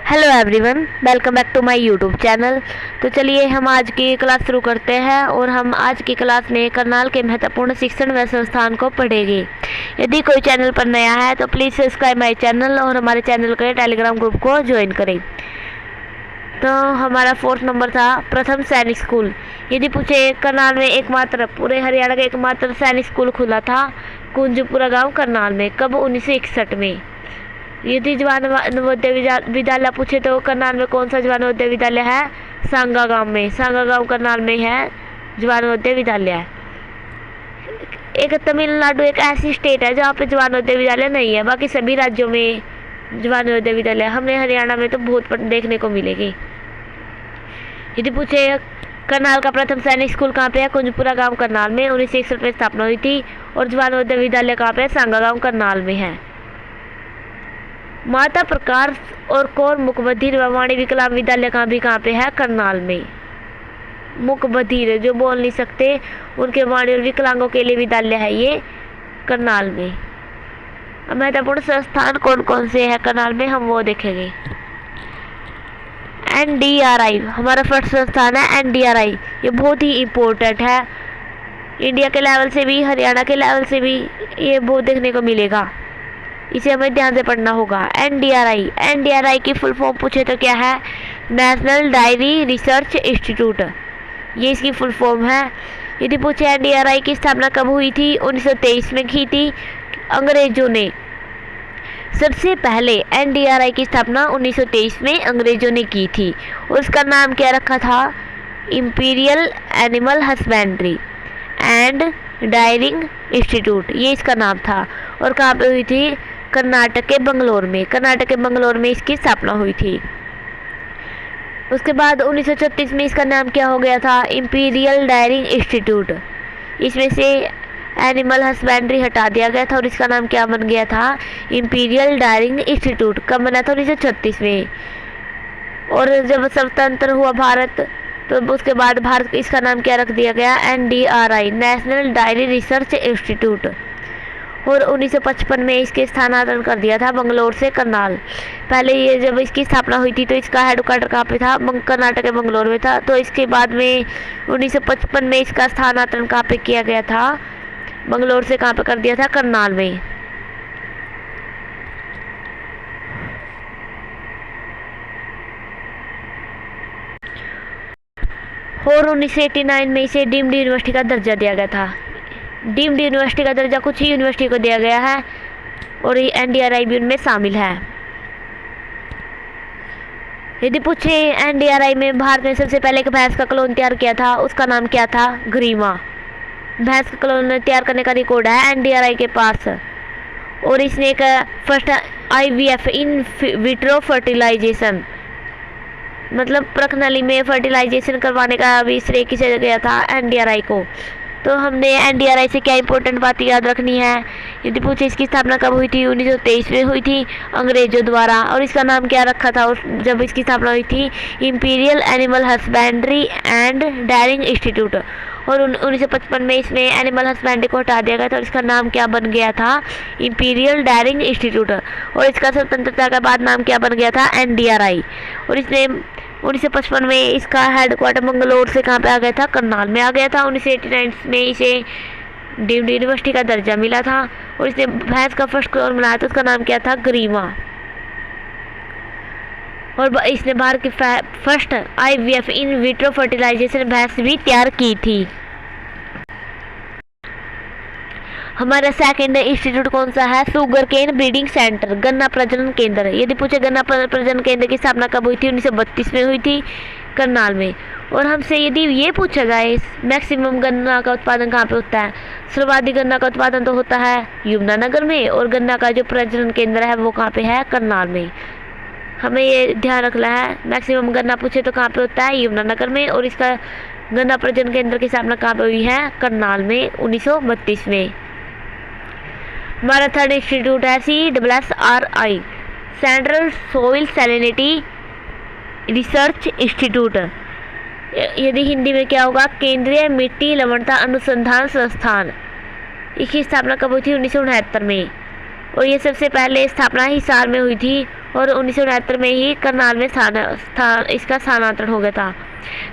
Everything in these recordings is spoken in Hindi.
Hello everyone, welcome back to my YouTube channel. तो चलिए हम आज की क्लास शुरू करते हैं और हम आज की क्लास में करनाल के महत्वपूर्ण शिक्षण व संस्थान को पढ़ेंगे। यदि कोई चैनल पर नया है तो प्लीज़ सब्सक्राइब माय चैनल और हमारे चैनल के टेलीग्राम ग्रुप को ज्वाइन करें। तो हमारा 4th नंबर था प्रथम सैनिक स्कूल। यदि पूछे करनाल में एकमात्र पूरे हरियाणा का एकमात्र सैनिक स्कूल खुला था कुंजपुरा गाँव करनाल में, कब? 1961 में। यदि जवान नवोदय विद्यालय पूछे तो करनाल में कौन सा जवान नवोदय विद्यालय है? सांगा गांव में। सांगा गांव करनाल में है जवान नवोदय विद्यालय। एक तमिलनाडु एक ऐसी स्टेट है जहाँ पे जवान नवोदय विद्यालय नहीं है, बाकी सभी राज्यों में जवान नवोदय विद्यालय। हमने हरियाणा में तो बहुत देखने को मिलेगी। यदि पूछे करनाल का प्रथम सैनिक स्कूल कहाँ पे है? कुंजपुरा गाँव करनाल में 1961 में स्थापना हुई थी। और जवान नवोदय विद्यालय कहाँ पे है? सांगा गाँव करनाल में है। माता प्रकाश और कौर मुकबधिर व वाणी विकलांग विद्यालय कहाँ पे है? करनाल में। मुकबधिर जो बोल नहीं सकते उनके वाणी और विकलांगों के लिए विद्यालय है ये करनाल में। अब महत्वपूर्ण संस्थान कौन कौन से है करनाल में हम वो देखेंगे। NDRI हमारा फर्स्ट संस्थान है। NDRI ये बहुत ही इम्पोर्टेंट है, इंडिया के लेवल से भी हरियाणा के लेवल से भी ये बहुत देखने को मिलेगा, इसे हमें ध्यान से पढ़ना होगा। NDRI की फुल फॉर्म पूछे तो क्या है? नेशनल डायरी रिसर्च इंस्टीट्यूट, ये इसकी फुल फॉर्म है। यदि पूछे NDRI की स्थापना कब हुई थी? 1923 में की थी अंग्रेजों ने। सबसे पहले NDRI की स्थापना 1923 में अंग्रेजों ने की थी और उसका नाम क्या रखा था? Imperial animal husbandry and daring institute, ये इसका नाम था। और कहाँ पे हुई थी? कर्नाटक के बंगलोर में। कर्नाटक के बंगलोर में इसकी स्थापना हुई थी। उसके बाद 1936 में इसका नाम क्या हो गया था? Imperial daring institute. इसमें से एनिमल हस्बेंड्री हटा दिया गया था और इसका नाम क्या बन गया था? Imperial daring institute. कब बना था? 1936 में। और जब स्वतंत्र हुआ भारत तो उसके बाद भारत इसका नाम क्या रख दिया गया? NDRI national diary research institute. और 1955 में इसके स्थानांतरण कर दिया था बंगलोर से करनाल। पहले ये जब इसकी स्थापना हुई थी तो इसका हेडक्वार्टर कहाँ पे था? कर्नाटक के बंगलोर में था। तो इसके बाद में 1955 में इसका स्थानांतरण कहाँ पे किया गया था? बंगलोर से कहाँ पे कर दिया था? करनाल में। और 1989 में इसे डीम्ड यूनिवर्सिटी का दर्जा दिया गया था। डीम्ड यूनिवर्सिटी का दर्जा कुछ ही यूनिवर्सिटी को दिया गया है और ये NDRI भी उनमें शामिल है। यदि पूछे NDRI में भारत में सबसे पहले एक भैंस का क्लोन तैयार किया था, उसका नाम क्या था? ग्रीमा। भैंस का क्लोन तैयार करने का रिकॉर्ड है NDRI के पास। और इसने एक first IVF in vitro fertilization, मतलब प्रखनली में फर्टिलाइजेशन करवाने का भी श्रेय किसे गया था? NDRI को। तो हमने NDRI से क्या इंपॉर्टेंट बात याद रखनी है। यदि पूछे इसकी स्थापना कब हुई थी? 1923 में हुई थी अंग्रेजों द्वारा। और इसका नाम क्या रखा था जब इसकी स्थापना हुई थी? Imperial animal husbandry and daring institute. और 1955 में इसमें एनिमल हस्बेंड्री को हटा दिया गया था और इसका नाम क्या बन गया था? Imperial daring institute. और इसका स्वतंत्रता के बाद नाम क्या बन गया था? NDRI। और इसने 1955 में इसका हेडक्वार्टर मंगलोर से कहाँ पे आ गया था? करनाल में आ गया था। 1989 में इसे डीम्ड यूनिवर्सिटी का दर्जा मिला था और इसने भैंस का फर्स्ट क्लोन बनाया था, उसका नाम क्या था? ग्रीमा। और इसने भारत की first IVF in vitro fertilization भैंस भी तैयार की थी। हमारा सेकंड इंस्टीट्यूट कौन सा है? शुगर केन ब्रीडिंग सेंटर, गन्ना प्रजनन केंद्र। यदि पूछे गन्ना प्रजनन केंद्र की स्थापना कब हुई थी? 1932 में हुई थी करनाल में। और हमसे यदि ये पूछा जाए मैक्सिमम गन्ना का उत्पादन कहाँ पे होता है? सर्वाधिक गन्ना का उत्पादन तो होता है यमुनानगर में और गन्ना का जो प्रजनन केंद्र है वो कहाँ पे है? करनाल में। हमें ये ध्यान रखना है, मैक्सिमम गन्ना पूछे तो कहाँ पे होता है? यमुनानगर में। और इसका गन्ना प्रजनन केंद्र की स्थापना कहाँ पे हुई है? करनाल में 1932 में। हमारा थर्ड इंस्टीट्यूट है CSSRI central soil salinity research institute. यदि हिंदी में क्या होगा? केंद्रीय मिट्टी लवणता अनुसंधान संस्थान। इसकी स्थापना कब हुई थी? 1969 में। और ये सबसे पहले स्थापना हिसार में हुई थी और 1969 में ही करनाल में इसका स्थानांतरण हो गया था।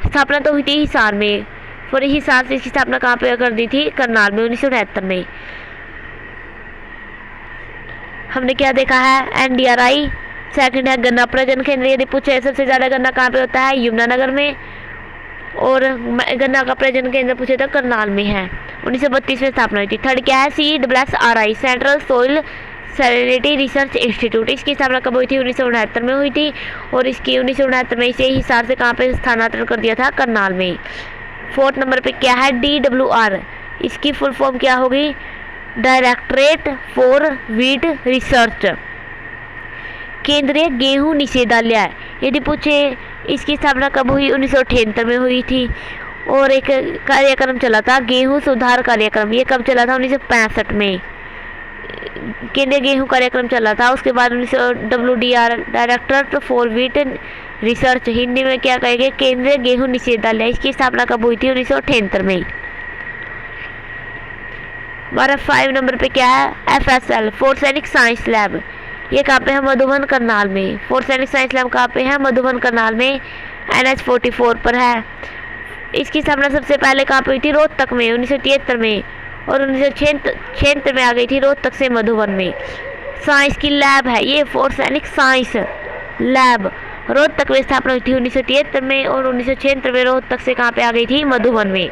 स्थापना तो हुई थी हिसार में, और हिसार से इसकी स्थापना कहाँ पे कर दी थी? करनाल में 1969 में। हमने क्या देखा है? NDRI। सेकंड है गन्ना प्रजनन केंद्र। यदि पूछे सबसे ज़्यादा गन्ना कहाँ पे होता है? यमुनानगर में। और गन्ना का प्रजनन केंद्र पूछे तो करनाल में है। 1932 में स्थापना हुई थी। थर्ड क्या है? CSSRI, central soil salinity research institute. इसकी स्थापना कब हुई थी? 1969 में हुई थी, और इसकी 1969 में इसे हिसार से कहाँ पे स्थानांतरण कर दिया था? करनाल में। फोर्थ नंबर पे क्या है? DWR। इसकी फुल फॉर्म क्या होगी? डायरेक्टरेट फॉर वीट रिसर्च, केंद्रीय गेहूं निषेधालय। यदि पूछे इसकी स्थापना कब हुई? 1978 में हुई थी, और एक कार्यक्रम चला था गेहूं सुधार कार्यक्रम। ये कब चला था? 1965 में केंद्रीय गेहूं कार्यक्रम चला था। उसके बाद WDR, directorate for wheat research, Hindi में क्या कहेंगे? केंद्रीय गेहूं निषेधालय। इसकी स्थापना कब हुई थी? 1978 में। हमारा 5 नंबर पे क्या है? FSL, forensic science lab. ये कहाँ पे है? मधुबन करनाल में। फोर्सैनिक साइंस लैब कहाँ पे है? मधुबन करनाल में, NH 44 पर है। इसकी स्थापना सबसे पहले कहाँ पे हुई थी? रोहतक में 1973 में, और 1976 में आ गई थी रोहतक से मधुबन में। साइंस की लैब है ये, फोर्सैनिक साइंस लैब। रोहतक में स्थापना हुई थी 1973 में, और 1976 में रोहतक से कहाँ पे आ गई थी? मधुबन में।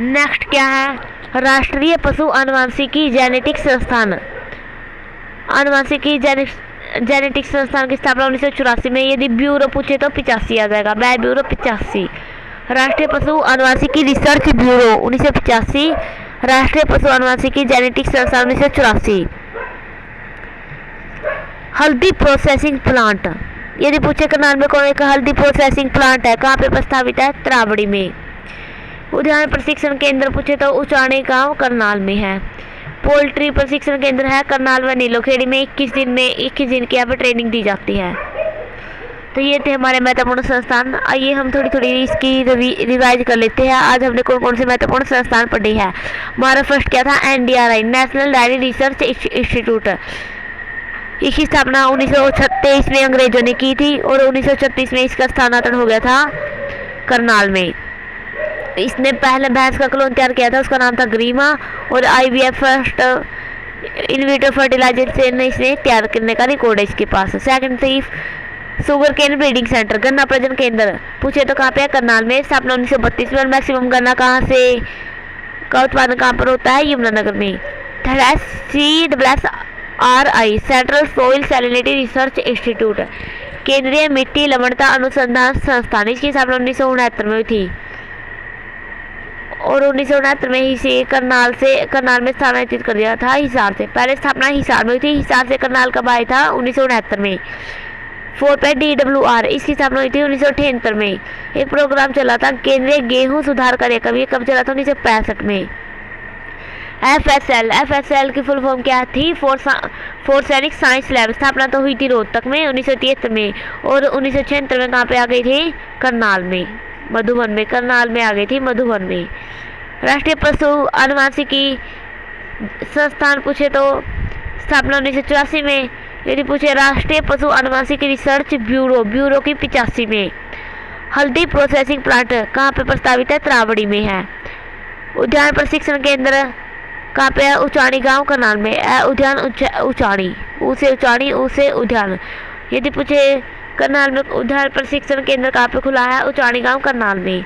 नेक्स्ट क्या है? राष्ट्रीय पशु आनुवंशिकी जेनेटिक संस्थान। आनुवंशिकी जेनेटिक संस्थान की स्थापना 1984 में। यदि ब्यूरो पूछे तो 85 आ जाएगा। ब्यूरो 85। राष्ट्रीय पशु आनुवंशिकी रिसर्च ब्यूरो 1985। राष्ट्रीय पशु आनुवंशिकी जेनेटिक संस्थान 1984। हल्दी प्रोसेसिंग प्लांट। यदि पूछे करनाल में कौन एक हल्दी प्रोसेसिंग प्लांट है, कहाँ पे प्रस्तावित है? त्रावड़ी में। उद्यान प्रशिक्षण केंद्र पूछे तो उचाणी गांव करनाल में है। पोल्ट्री प्रशिक्षण केंद्र है करनाल व नीलोखेड़ी में। 21 दिन की यहाँ पे ट्रेनिंग दी जाती है। तो ये थे हमारे महत्वपूर्ण संस्थान। आइए हम थोड़ी इसकी रिवाइज कर लेते हैं। आज हमने कौन कौन से महत्वपूर्ण संस्थान पढ़े हैं। हमारा फर्स्ट क्या था? NDRI, national diary research institute. इसकी स्थापना 1936 में अंग्रेजों ने की थी, और 1936 में इसका स्थानांतरण हो गया था करनाल में। इसने पहले भैंस का क्लोन तैयार किया था, उसका नाम था ग्रीमा, और IVF फर्स्ट इनविट्रो फर्टिलाइजर से इसने तैयार करने का रिकॉर्ड है इसके पास। सेकंड थी शुगर केन ब्रीडिंग सेंटर, गन्ना प्रजनन केंद्र पूछे तो कहाँ पे है? करनाल में। स्थापना 1932 में। मैक्सिमम गन्ना कहाँ से का उत्पादन कहाँ पर होता है? यमुनानगर में। थर्ड है CSSRI, central soil salinity research institute, केंद्रीय मिट्टी लवणता अनुसंधान संस्थान। इसकी स्थापना 1969 में हुई थी, और 1969 में ही से करनाल में स्थानांतरित कर दिया था हिसार से। पहले स्थापना हिसार में हुई थी। हिसार से करनाल कब आया था? 1969 में। 4 पे DWR, इसकी स्थापना हुई थी 1978 में। एक प्रोग्राम चला था केंद्रीय गेहूं सुधार कार्यक्रम। ये कब चला था? 1965 में। FSL की फुल फॉर्म क्या थी? फोर्सैनिक साइंस लैब। स्थापना तो हुई थी रोहतक में 1973 में, और 1976 में कहाँ पे आ गई थी? करनाल में, मधुबन में। करनाल में आ गई थी, मधुबन में। राष्ट्रीय पशु आनुवंशिकी संस्थान पूछे तो स्थापना 1984 में। यदि पूछे राष्ट्रीय पशु आनुवंशिकी रिसर्च ब्यूरो की 85 में। हल्दी प्रोसेसिंग प्लांट कहाँ पे प्रस्तावित है? त्रावड़ी में है। उद्यान प्रशिक्षण केंद्र कहाँ पे है? उचाणी गांव करनाल में। उद्यान उचाणी, उसे उद्यान। यदि पूछे करनाल में उद्यान प्रशिक्षण केंद्र कहाँ पे खुला है? उचाणी गांव करनाल में।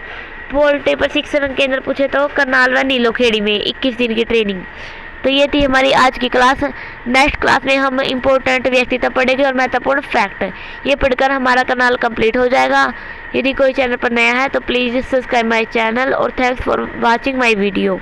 पोल्ट्री प्रशिक्षण केंद्र पूछे तो करनाल व नीलोखेड़ी में। 21 दिन की ट्रेनिंग। तो ये थी हमारी आज की क्लास। नेक्स्ट क्लास में हम इम्पोर्टेंट व्यक्तित्व पढ़ेंगे और महत्वपूर्ण फैक्ट। ये पढ़कर हमारा कैनाल कंप्लीट हो जाएगा। यदि कोई चैनल पर नया है तो प्लीज़ सब्सक्राइब माई चैनल, और thanks for watching my video.